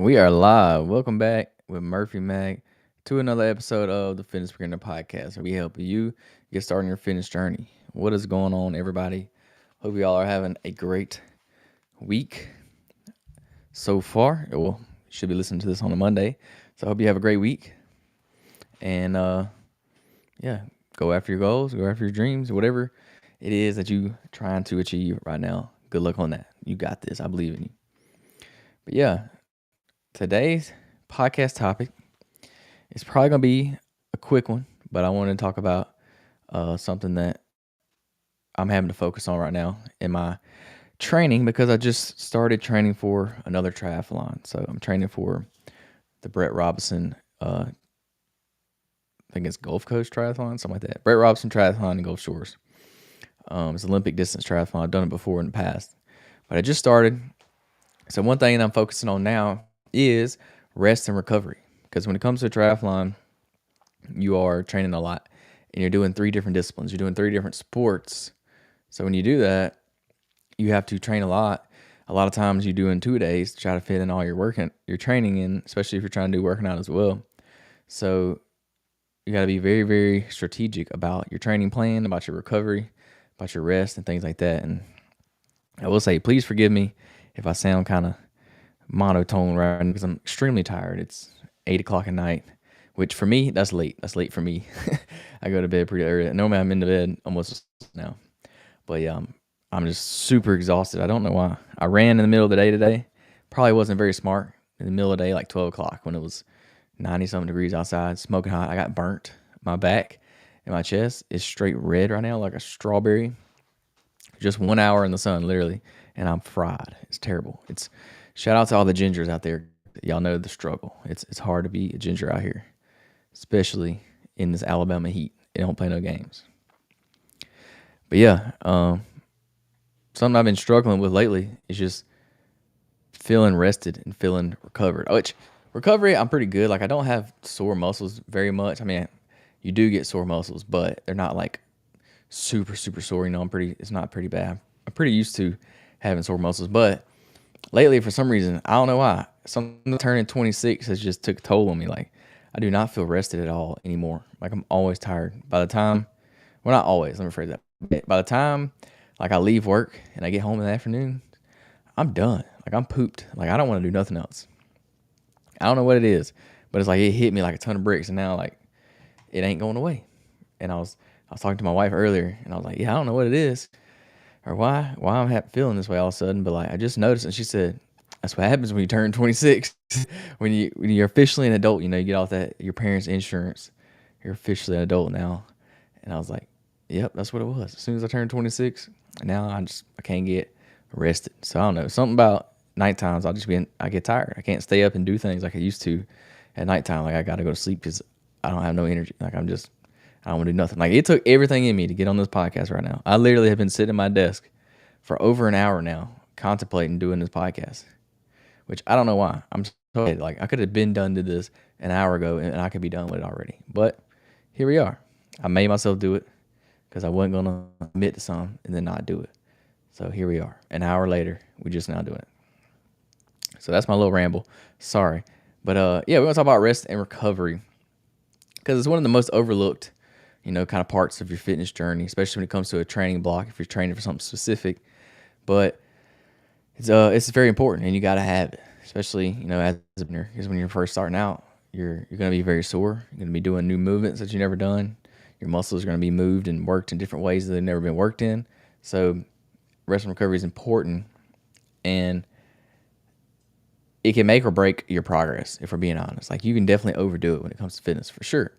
We are live. Welcome back with Murphy Mag to another episode of the Fitness Beginner Podcast, where we help you get started on your fitness journey. What is going on, everybody? Hope you all are having a great week so far. Well, you should be listening to this on a Monday, so I hope you have a great week. And yeah, go after your goals, go after your dreams, whatever it is that you trying to achieve right now. Good luck on that. You got this. I believe in you. But yeah, today's podcast topic is probably going to be a quick one, but I want to talk about something that I'm having to focus on right now in my training because I just started training for another triathlon. So I'm training for the Brett Robinson, I think it's Gulf Coast Triathlon, something like that. Brett Robinson Triathlon in Gulf Shores. It's an Olympic distance triathlon. I've done it before in the past, but I just started. So one thing that I'm focusing on now is rest and recovery. Because when it comes to triathlon, you are training a lot and you're doing 3 different disciplines. You're doing 3 different sports. So when you do that, you have to train a lot. A lot of times you're doing 2 days to try to fit in all your training in, especially if you're trying to do working out as well. So you got to be very, very strategic about your training plan, about your recovery, about your rest and things like that. And I will say, please forgive me if I sound kind of monotone right now because I'm extremely tired. It's 8 o'clock at night, which for me, that's late. That's late for me. I go to bed pretty early. Normally I'm into bed almost now. But yeah, I'm just super exhausted. I don't know why. I ran in the middle of the day today. Probably wasn't very smart. In the middle of the day, like 12 o'clock when it was 90-something degrees outside, smoking hot. I got burnt. My back and my chest is straight red right now, like a strawberry. Just 1 hour in the sun, literally, and I'm fried. It's terrible. It's shout out to all the gingers out there. Y'all know the struggle. It's hard to be a ginger out here, especially in this Alabama heat. They don't play no games. But yeah, something I've been struggling with lately is just feeling rested and feeling recovered. Which recovery, I'm pretty good. Like I don't have sore muscles very much. I mean, you do get sore muscles, but they're not like super sore. You know, it's not pretty bad. I'm pretty used to having sore muscles, but lately for some reason, I don't know why, something turning 26 has just took a toll on me. Like I do not feel rested at all anymore. Like I'm always tired. By the time, well, not always, let me phrase that. By the time like I leave work and I get home in the afternoon, I'm done. Like I'm pooped. Like I don't want to do nothing else. I don't know what it is, but it's like it hit me like a ton of bricks, and now like it ain't going away. And I was talking to my wife earlier, and I was like, yeah, I don't know what it is or why I'm feeling this way all of a sudden, but like I just noticed, and she said, that's what happens when you turn 26. when you're officially an adult, you know, you get off that your parents' insurance. You're officially an adult now. And I was like, yep, that's what it was. As soon as I turned 26, now I can't get rested. So I don't know, something about night times. I get tired. I can't stay up and do things like I used to at nighttime. Like I got to go to sleep because I don't have no energy. Like I don't want to do nothing. Like it took everything in me to get on this podcast right now. I literally have been sitting at my desk for over an hour now, contemplating doing this podcast, which I don't know why. I'm so like I could have been done to this an hour ago and I could be done with it already. But here we are. I made myself do it because I wasn't gonna admit to something and then not do it. So here we are. An hour later, we just now doing it. So that's my little ramble. Sorry, but yeah, we're gonna talk about rest and recovery because it's one of the most overlooked, you know, kind of parts of your fitness journey, especially when it comes to a training block if you're training for something specific. But it's very important, and you got to have it, especially, you know, as a beginner, because when you're first starting out, you're going to be very sore. You're going to be doing new movements that you've never done. Your muscles are going to be moved and worked in different ways that they've never been worked in. So rest and recovery is important, and it can make or break your progress, if we're being honest. Like you can definitely overdo it when it comes to fitness, for sure.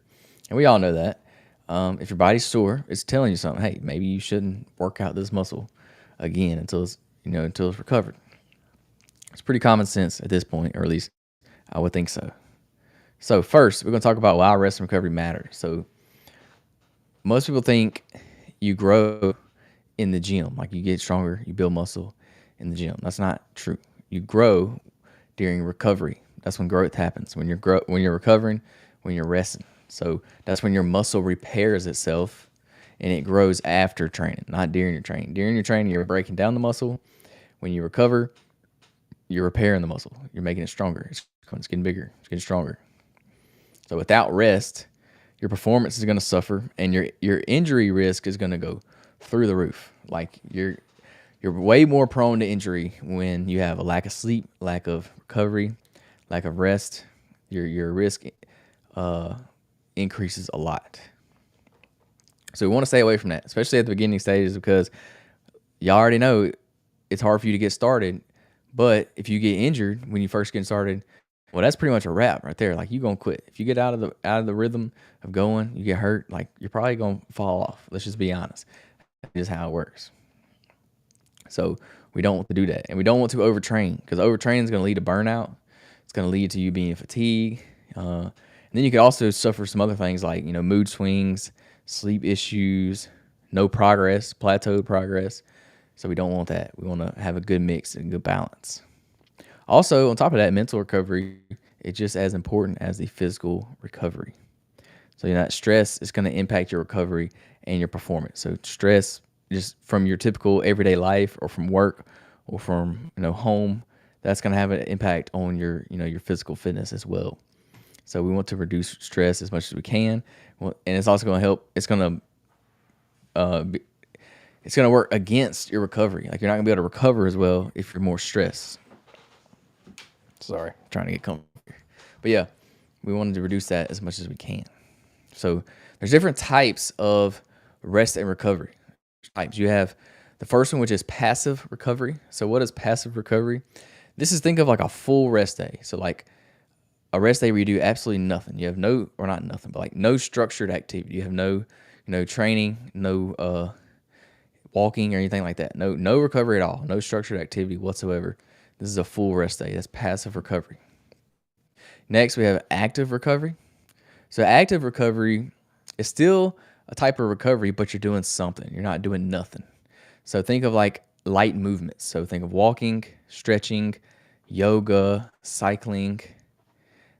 And we all know that. If your body's sore, it's telling you something. Hey, maybe you shouldn't work out this muscle again until it's recovered. It's pretty common sense at this point, or at least I would think so. So first, we're going to talk about why rest and recovery matter. So most people think you grow in the gym, like you get stronger, you build muscle in the gym. That's not true. You grow during recovery. That's when growth happens. When you're recovering, when you're resting. So that's when your muscle repairs itself and it grows after training, not during your training. During your training, you're breaking down the muscle. When you recover, you're repairing the muscle. You're making it stronger. It's getting bigger. It's getting stronger. So without rest, your performance is going to suffer, and your injury risk is going to go through the roof. Like you're way more prone to injury when you have a lack of sleep, lack of recovery, lack of rest. Your risk increases a lot. So we want to stay away from that, especially at the beginning stages, because y'all already know it's hard for you to get started. But if you get injured when you first get started, well, that's pretty much a wrap right there. Like, you're gonna quit if you get out of the rhythm of going. You get hurt, like, you're probably gonna fall off. Let's just be honest. That's just how it works. So we don't want to do that, and we don't want to overtrain, because overtraining is going to lead to burnout. It's going to lead to you being fatigued. And then you could also suffer some other things like, mood swings, sleep issues, no progress, plateaued progress. So we don't want that. We want to have a good mix and good balance. Also, on top of that, mental recovery is just as important as the physical recovery. So that stress is going to impact your recovery and your performance. So stress just from your typical everyday life, or from work, or from home, that's going to have an impact on your your physical fitness as well. So we want to reduce stress as much as we can, and it's also going to help. It's going to work against your recovery. Like, you're not going to be able to recover as well if you're more stressed. Sorry, I'm trying to get comfortable here. But yeah, we wanted to reduce that as much as we can. So there's different types of rest and recovery types. You have the first one, which is passive recovery. So what is passive recovery? This is, think of like a full rest day. So like a rest day where you do absolutely nothing. You have no, or not nothing, but like no structured activity. You have no, training, no walking or anything like that. No recovery at all. No structured activity whatsoever. This is a full rest day. That's passive recovery. Next, we have active recovery. So active recovery is still a type of recovery, but you're doing something. You're not doing nothing. So think of like light movements. So think of walking, stretching, yoga, cycling.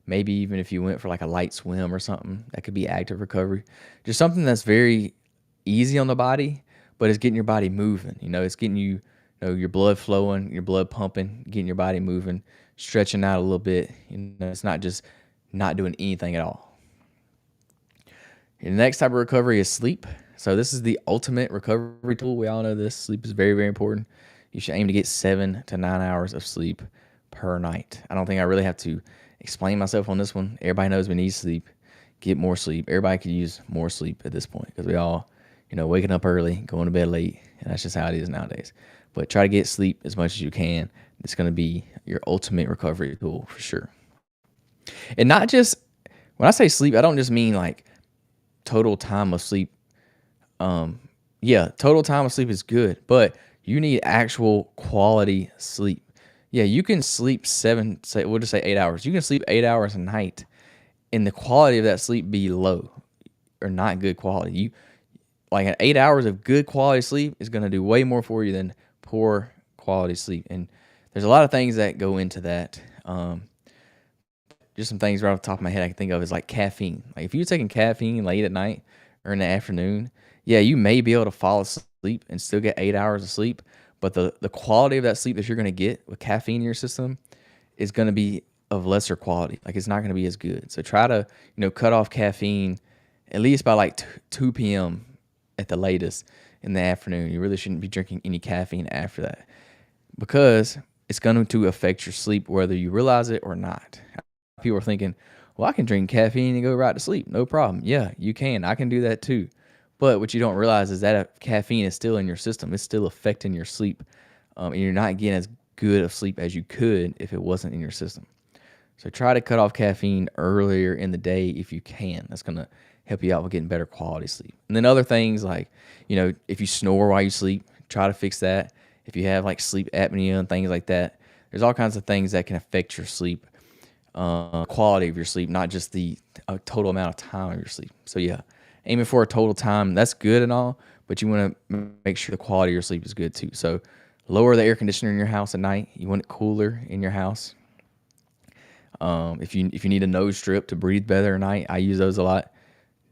Maybe even if you went for like a light swim or something, that could be active recovery. Just something that's very easy on the body, but it's getting your body moving. It's getting you, your blood flowing, your blood pumping, getting your body moving, stretching out a little bit. It's not just not doing anything at all. The next type of recovery is sleep. So this is the ultimate recovery tool. We all know this. Sleep is very, very important. You should aim to get 7 to 9 hours of sleep per night. I don't think I really have to explain myself on this one. Everybody knows we need sleep. Get more sleep. Everybody could use more sleep at this point, because we all, waking up early, going to bed late, and that's just how it is nowadays. But try to get sleep as much as you can. It's going to be your ultimate recovery tool for sure. And not just, when I say sleep, I don't just mean like total time of sleep. Total time of sleep is good, but you need actual quality sleep. Yeah, you can sleep we'll just say 8 hours. You can sleep 8 hours a night, and the quality of that sleep be low or not good quality. Like 8 hours of good quality sleep is going to do way more for you than poor quality sleep. And there's a lot of things that go into that. Just some things right off the top of my head I can think of is like caffeine. Like, if you're taking caffeine late at night or in the afternoon, yeah, you may be able to fall asleep and still get 8 hours of sleep, but the quality of that sleep that you're going to get with caffeine in your system is going to be of lesser quality. Like, it's not going to be as good. So try to, cut off caffeine at least by like 2 p.m. at the latest in the afternoon. You really shouldn't be drinking any caffeine after that, because it's going to affect your sleep whether you realize it or not. People are thinking, well, I can drink caffeine and go right to sleep. No problem. Yeah, you can. I can do that too. But what you don't realize is that caffeine is still in your system. It's still affecting your sleep. And you're not getting as good of sleep as you could if it wasn't in your system. So try to cut off caffeine earlier in the day if you can. That's going to help you out with getting better quality sleep. And then other things like, if you snore while you sleep, try to fix that. If you have like sleep apnea and things like that, there's all kinds of things that can affect your sleep. Quality of your sleep, not just the total amount of time of your sleep. So yeah, aiming for a total time, that's good and all, but you want to make sure the quality of your sleep is good too. So lower the air conditioner in your house at night. You want it cooler in your house. If you need a nose strip to breathe better at night, I use those a lot.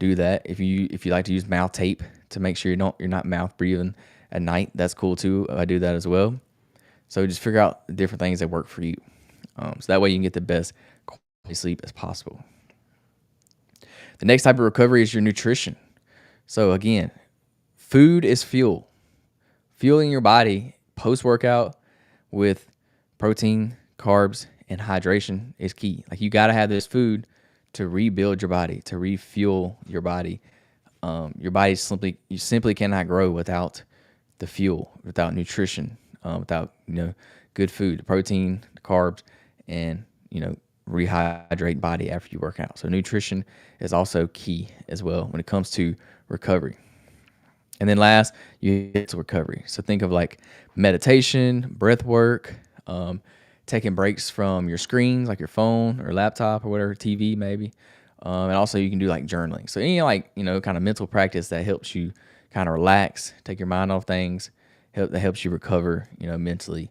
Do that. If you like to use mouth tape to make sure you're not mouth breathing at night, that's cool too. I do that as well. So just figure out the different things that work for you. So that way you can get the best quality sleep as possible. The next type of recovery is your nutrition. So again, food is fuel. Fueling your body post workout with protein, carbs, and hydration is key. Like you got to have this food to rebuild your body, to refuel your body. Your body you simply cannot grow without the fuel, without nutrition, without good food, protein, carbs, and rehydrate body after you work out. So nutrition is also key as well when it comes to recovery. And then last, you get to recovery. So think of like meditation, breath work, taking breaks from your screens, like your phone or laptop or whatever, TV maybe. And also you can do like journaling. So any kind of mental practice that helps you kind of relax, take your mind off things, that helps you recover, mentally.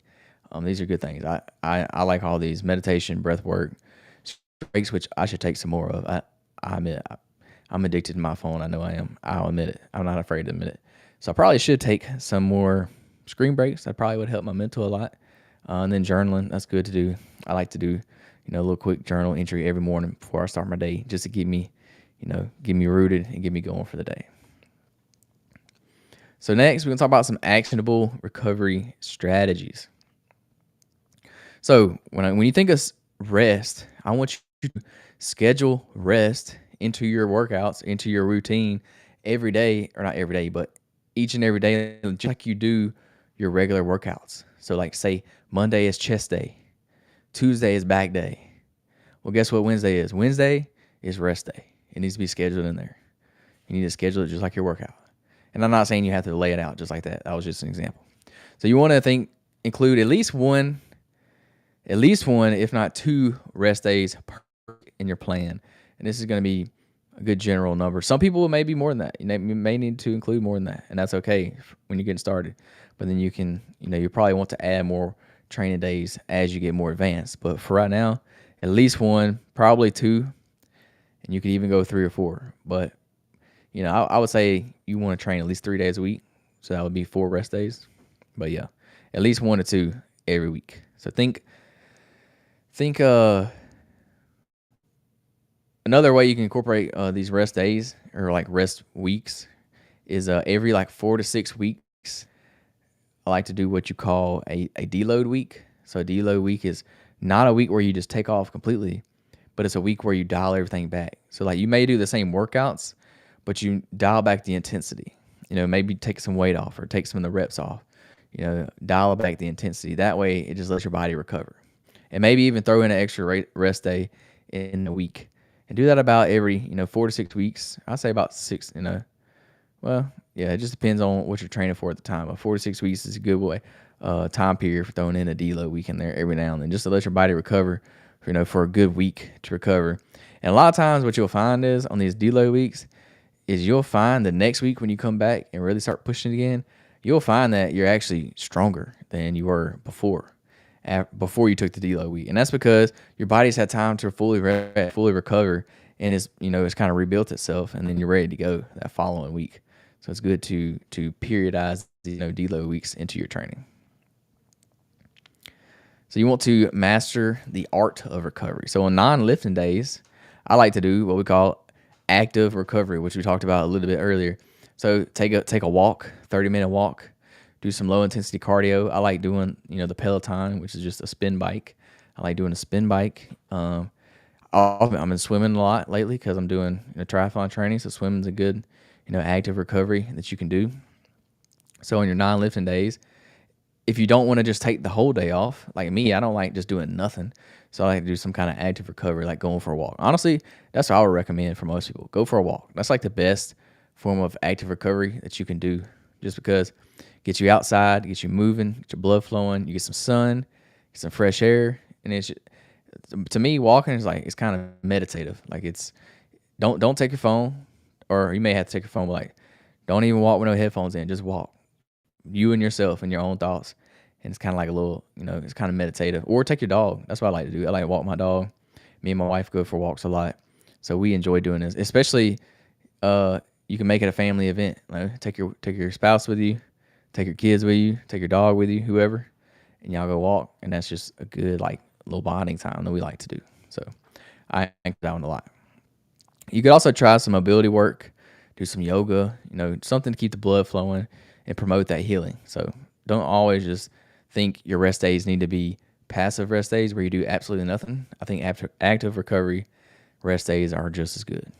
These are good things. I like all these: meditation, breath work, breaks, which I should take some more of. I admit I'm addicted to my phone. I know I am. I'll admit it. I'm not afraid to admit it. So I probably should take some more screen breaks. That probably would help my mental a lot. And then journaling, that's good to do. I like to do, a little quick journal entry every morning before I start my day, just to get me rooted and get me going for the day. So next, we're going to talk about some actionable recovery strategies. So when you think of rest, I want you to schedule rest into your workouts, into your routine every day, or not every day, but each and every day, just like you do your regular workouts. So like say Monday is chest day, Tuesday is back day. Well, guess what Wednesday is? Wednesday is rest day. It needs to be scheduled in there. You need to schedule it just like your workout. And I'm not saying you have to lay it out just like that. That was just an example. So you want to include at least one, if not two rest days in your plan. And this is going to be a good general number. Some people may be more than that. You may need to include more than that, and that's okay when you're getting started. But then you can, you probably want to add more training days as you get more advanced. But for right now, at least one, probably two, and you could even go 3 or 4. But I would say you want to train at least 3 days a week, so that would be 4 rest days. But yeah, at least 1 or 2 every week. So think. Another way you can incorporate these rest days or like rest weeks is every like 4 to 6 weeks. I like to do what you call a deload week. So a deload week is not a week where you just take off completely, but it's a week where you dial everything back. So like you may do the same workouts, but you dial back the intensity. Maybe take some weight off or take some of the reps off. Dial back the intensity. That way it just lets your body recover. And maybe even throw in an extra rest day in a week. And do that about every, 4 to 6 weeks. I'd say about 6, well, yeah, it just depends on what you're training for at the time. But 4 to 6 weeks is a good time period for throwing in a deload week in there every now and then, just to let your body recover, for a good week to recover. And a lot of times what you'll find is on these deload weeks is you'll find the next week when you come back and really start pushing again, you'll find that you're actually stronger than you were before you took the deload week. And that's because your body's had time to fully recover, and it's kind of rebuilt itself, and then you're ready to go that following week. So it's good to periodize deload weeks into your training. So you want to master the art of recovery. So on non-lifting days, I like to do what we call active recovery, which we talked about a little bit earlier. So take a walk, 30-minute walk. Do some low intensity cardio. I like doing, the Peloton, which is just a spin bike. I like doing a spin bike. I've been swimming a lot lately because I'm doing triathlon training. So swimming's a good, active recovery that you can do. So on your non-lifting days, if you don't want to just take the whole day off, like me, I don't like just doing nothing. So I like to do some kind of active recovery, like going for a walk. Honestly, that's what I would recommend for most people. Go for a walk. That's like the best form of active recovery that you can do, just because get you outside, get you moving, get your blood flowing, you get some sun, get some fresh air, and to me, walking is like, it's kind of meditative. Like don't take your phone, or you may have to take your phone, but like don't even walk with no headphones in. Just walk, you and yourself and your own thoughts, and it's kind of like a little, it's kind of meditative. Or take your dog. That's what I like to do. I like to walk my dog. Me and my wife go for walks a lot, so we enjoy doing this. Especially, you can make it a family event. Like, take your spouse with you. Take your kids with you, take your dog with you, whoever, and y'all go walk, and that's just a good like little bonding time that we like to do. So I think that one a lot. You could also try some mobility work, do some yoga, something to keep the blood flowing and promote that healing. So don't always just think your rest days need to be passive rest days where you do absolutely nothing. I think after active recovery rest days are just as good.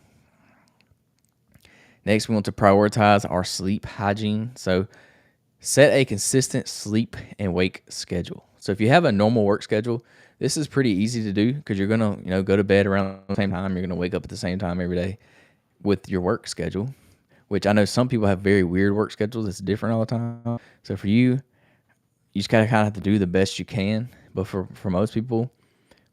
Next, we want to prioritize our sleep hygiene. So set a consistent sleep and wake schedule. So if you have a normal work schedule, this is pretty easy to do because you're gonna, go to bed around the same time. You're gonna wake up at the same time every day with your work schedule, which I know some people have very weird work schedules. It's different all the time. So for you, you just kind of have to do the best you can. But for most people,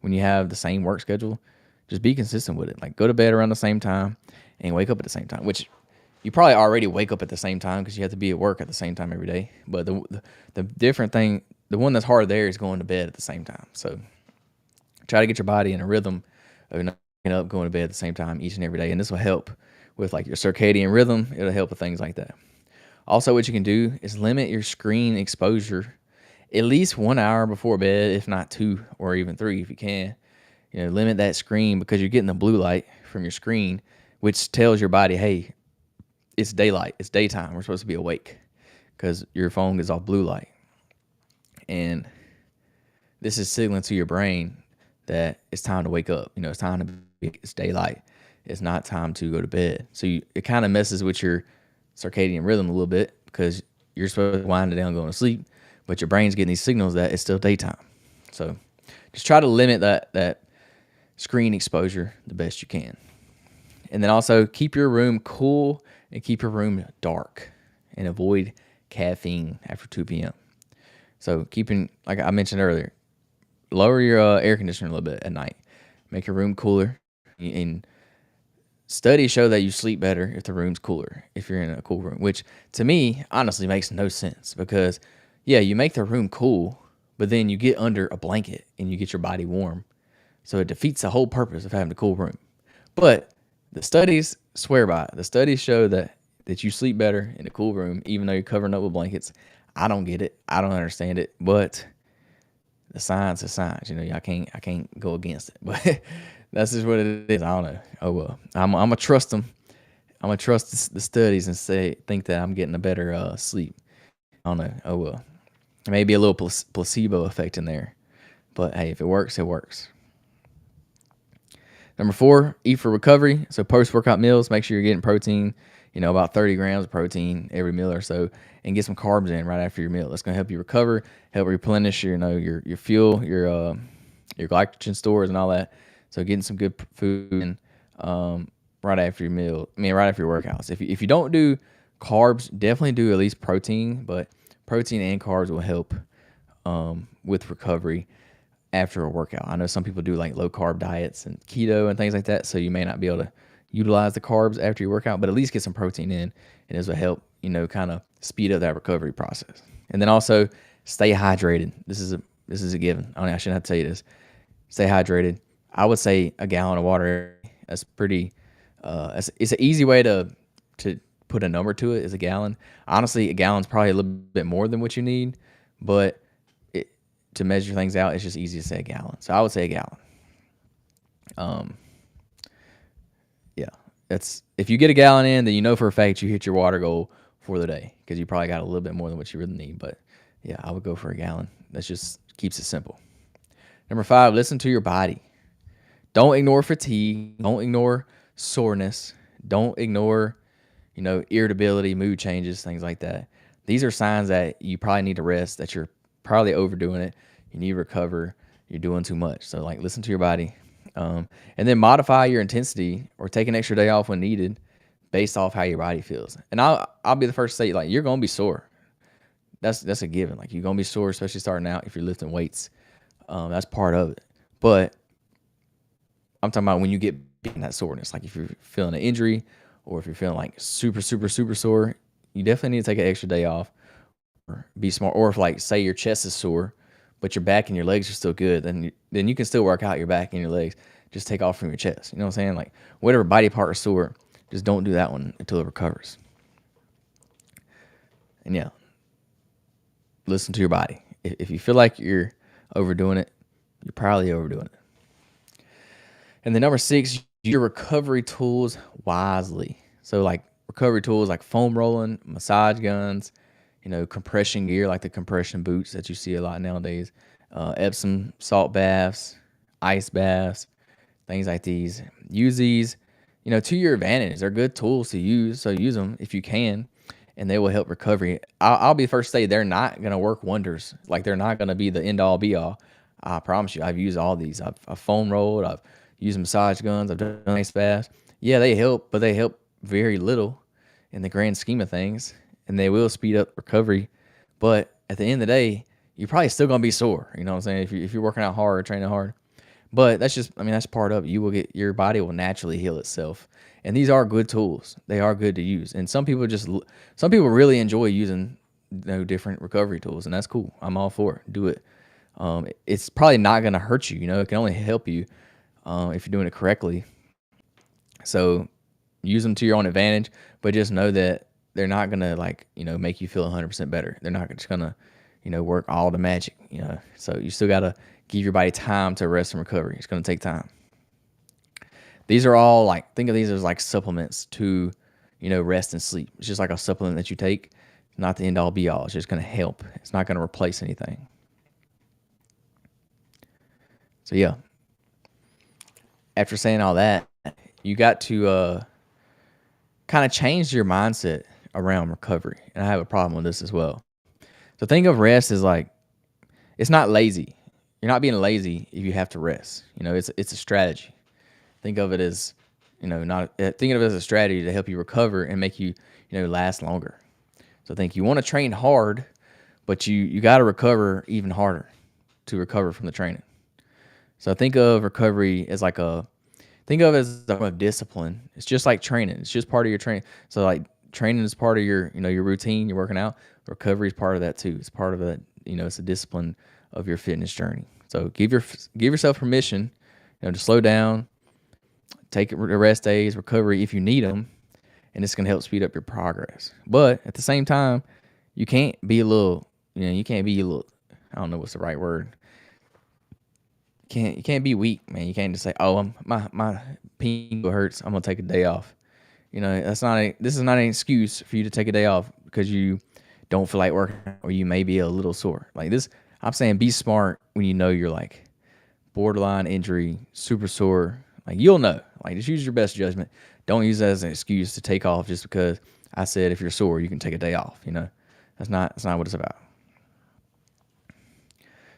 when you have the same work schedule, just be consistent with it. Like go to bed around the same time and wake up at the same time, which you probably already wake up at the same time because you have to be at work at the same time every day. But the different thing, the one that's hard there is going to bed at the same time. So try to get your body in a rhythm of waking up, going to bed at the same time each and every day. And this will help with like your circadian rhythm. It'll help with things like that. Also, what you can do is limit your screen exposure at least 1 hour before bed, if not 2 or even 3 if you can. Limit that screen because you're getting the blue light from your screen, which tells your body, hey, it's daylight, it's daytime, we're supposed to be awake because your phone gives off blue light. And this is signaling to your brain that it's time to wake up. It's time to it's daylight. It's not time to go to bed. So it kind of messes with your circadian rhythm a little bit because you're supposed to wind it down going to sleep, but your brain's getting these signals that it's still daytime. So just try to limit that screen exposure the best you can. And then also keep your room cool and keep your room dark and avoid caffeine after 2 p.m. So like I mentioned earlier, lower your air conditioner a little bit at night. Make your room cooler. And studies show that you sleep better if the room's cooler, if you're in a cool room, which to me honestly makes no sense because, yeah, you make the room cool, but then you get under a blanket and you get your body warm. So it defeats the whole purpose of having a cool room. But the studies swear by it. The studies show that you sleep better in a cool room, even though you're covering up with blankets. I don't get it. I don't understand it. But the science is science. I can't go against it. But that's just what it is. I don't know. Oh well. I'm gonna trust them. I'm gonna trust the studies and think that I'm getting a better sleep. I don't know. Oh well. Maybe a little placebo effect in there. But hey, if it works, it works. Number 4, eat for recovery. So post-workout meals, make sure you're getting protein, about 30 grams of protein every meal or so, and get some carbs in right after your meal. That's going to help you recover, help replenish your fuel, your glycogen stores and all that. So getting some good food in right after your meal. Right after your workouts. If you don't do carbs, definitely do at least protein, but protein and carbs will help with recovery after a workout. I know some people do like low carb diets and keto and things like that, so you may not be able to utilize the carbs after your workout, but at least get some protein in, and this will help, kind of speed up that recovery process. And then also stay hydrated. This is a given. I shouldn't have to tell you this. Stay hydrated. I would say a gallon of water. That's pretty. It's an easy way to put a number to it. Is a gallon. Honestly, a gallon's probably a little bit more than what you need, but to measure things out, it's just easy to say a gallon. So I would say a gallon. Yeah, that's if you get a gallon in, then you know for a fact you hit your water goal for the day because you probably got a little bit more than what you really need. But yeah, I would go for a gallon. That just keeps it simple. Number 5, listen to your body. Don't ignore fatigue. Don't ignore soreness. Don't ignore, irritability, mood changes, things like that. These are signs that you probably need to rest, that you're probably overdoing it. You need to recover. You're doing too much. So listen to your body. And then modify your intensity or take an extra day off when needed based off how your body feels. And I'll be the first to say, you're going to be sore. That's a given. You're going to be sore, especially starting out if you're lifting weights. That's part of it. But I'm talking about when you get in that soreness, if you're feeling an injury or if you're feeling super, super, super sore, you definitely need to take an extra day off or be smart. Or if say your chest is sore, but your back and your legs are still good, then you can still work out your back and your legs. Just take off from your chest. You know what I'm saying? Whatever body part is sore, just don't do that one until it recovers. And yeah, listen to your body. If you feel like you're overdoing it, you're probably overdoing it. And then number 6, use your recovery tools wisely. So like recovery tools like foam rolling, massage guns, compression gear like the compression boots that you see a lot nowadays, Epsom salt baths, ice baths, things like these. Use these, to your advantage. They're good tools to use, so use them if you can, and they will help recovery. I'll be the first to say they're not going to work wonders. Like they're not going to be the end all be all. I promise you, I've used all these. I've foam rolled. I've used massage guns. I've done ice baths. Yeah, they help, but they help very little in the grand scheme of things, and they will speed up recovery. But at the end of the day, you're probably still going to be sore. You know what I'm saying? If you're working out hard, training hard. But that's part of it. Your body will naturally heal itself. And these are good tools. They are good to use. And some people really enjoy using different recovery tools, and that's cool. I'm all for it. Do it. It's probably not going to hurt you. It can only help you if you're doing it correctly. So use them to your own advantage, but just know that they're not going to make you feel 100% better. They're not just going to work all the magic. So you still got to give your body time to rest and recovery. It's going to take time. These are all think of these as like supplements to, rest and sleep. It's just like a supplement that you take. It's not the end all be all. It's just going to help. It's not going to replace anything. So yeah, after saying all that, you got to kind of change your mindset around recovery. And I have a problem with this as well. So think of rest as it's not lazy. You're not being lazy if you have to rest. It's a strategy. Think of it as, think of it as a strategy to help you recover and make you, last longer. So you want to train hard, but you got to recover even harder to recover from the training. So think of recovery as think of it as a discipline. It's just like training. It's just part of your training. So training is part of your, your routine. You're working out. Recovery is part of that too. It's part of it. It's a discipline of your fitness journey. So give yourself permission, to slow down, take rest days, recovery if you need them, and it's going to help speed up your progress. But at the same time, you can't be a little, I don't know what's the right word. You can't be weak, man. You can't just say, "Oh, my pinky hurts. I'm gonna take a day off." This is not an excuse for you to take a day off because you don't feel like working or you may be a little sore. I'm saying be smart when you're borderline injury, super sore. You'll know. Just use your best judgment. Don't use that as an excuse to take off just because I said if you're sore you can take a day off. That's not what it's about.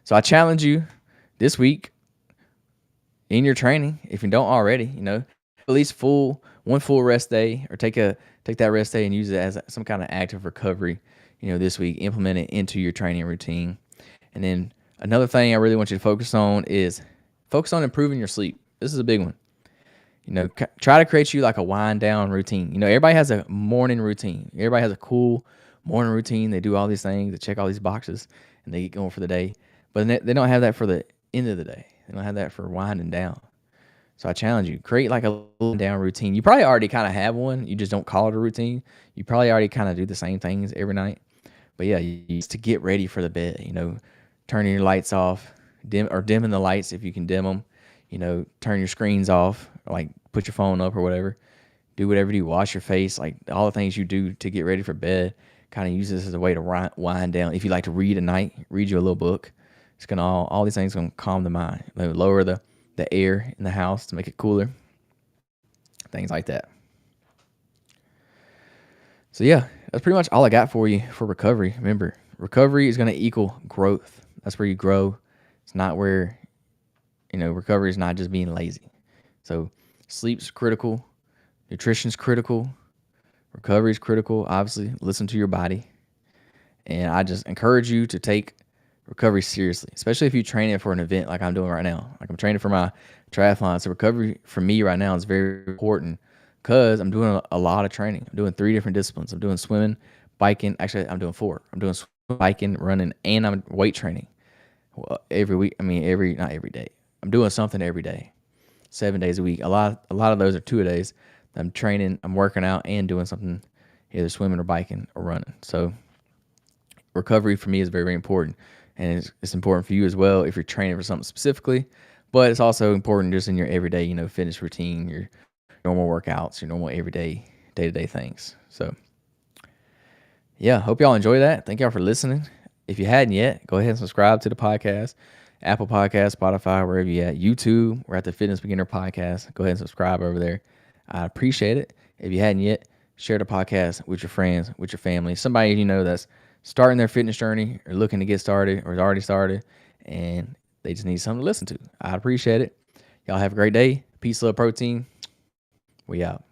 So I challenge you this week in your training, if you don't already, at least one full rest day, or take that rest day and use it as some kind of active recovery. This week, implement it into your training routine. And then another thing I really want you to focus on is improving your sleep. This is a big one. Try to create you a wind down routine. Everybody has a morning routine. Everybody has a cool morning routine. They do all these things, they check all these boxes, and they get going for the day. But they don't have that for the end of the day. They don't have that for winding down. So I challenge you, create a wind down routine. You probably already kind of have one. You just don't call it a routine. You probably already kind of do the same things every night. But yeah, you used to get ready for the bed, turning your lights off, dimming the lights if you can dim them, turn your screens off, put your phone up or whatever. Do whatever you do, wash your face, all the things you do to get ready for bed. Kind of use this as a way to wind down. If you like to read at night, read you a little book. It's gonna all these things gonna calm the mind, lower the air in the house to make it cooler, things like that. So yeah, that's pretty much all I got for you for recovery. Remember, recovery is gonna equal growth. That's where you grow. It's not where, recovery is not just being lazy. So sleep's critical, nutrition's critical, recovery is critical. Obviously, listen to your body, and I just encourage you to take recovery seriously, especially if you train it for an event like I'm doing right now. I'm training for my triathlon. So recovery for me right now is very important because I'm doing a lot of training. I'm doing 3 different disciplines. I'm doing swimming, biking. Actually, I'm doing 4. I'm doing swimming, biking, running, and I'm weight training. Well, every week. Not every day. I'm doing something every day, 7 days a week. A lot of those are 2 days. I'm training, I'm working out, and doing something, either swimming or biking or running. So recovery for me is very, very important. and it's important for you as well if you're training for something specifically. But it's also important just in your everyday, fitness routine, your normal workouts, your normal everyday day to day things. So yeah, hope y'all enjoy that. Thank y'all for listening. If you hadn't yet, go ahead and subscribe to the podcast. Apple Podcast, Spotify, wherever you at. YouTube, we're at the Fitness Beginner Podcast. Go ahead and subscribe over there. I appreciate it. If you hadn't yet, share the podcast with your friends, with your family, somebody you know that's starting their fitness journey or looking to get started or has already started, and they just need something to listen to. I appreciate it. Y'all have a great day. Peace, love, protein. We out.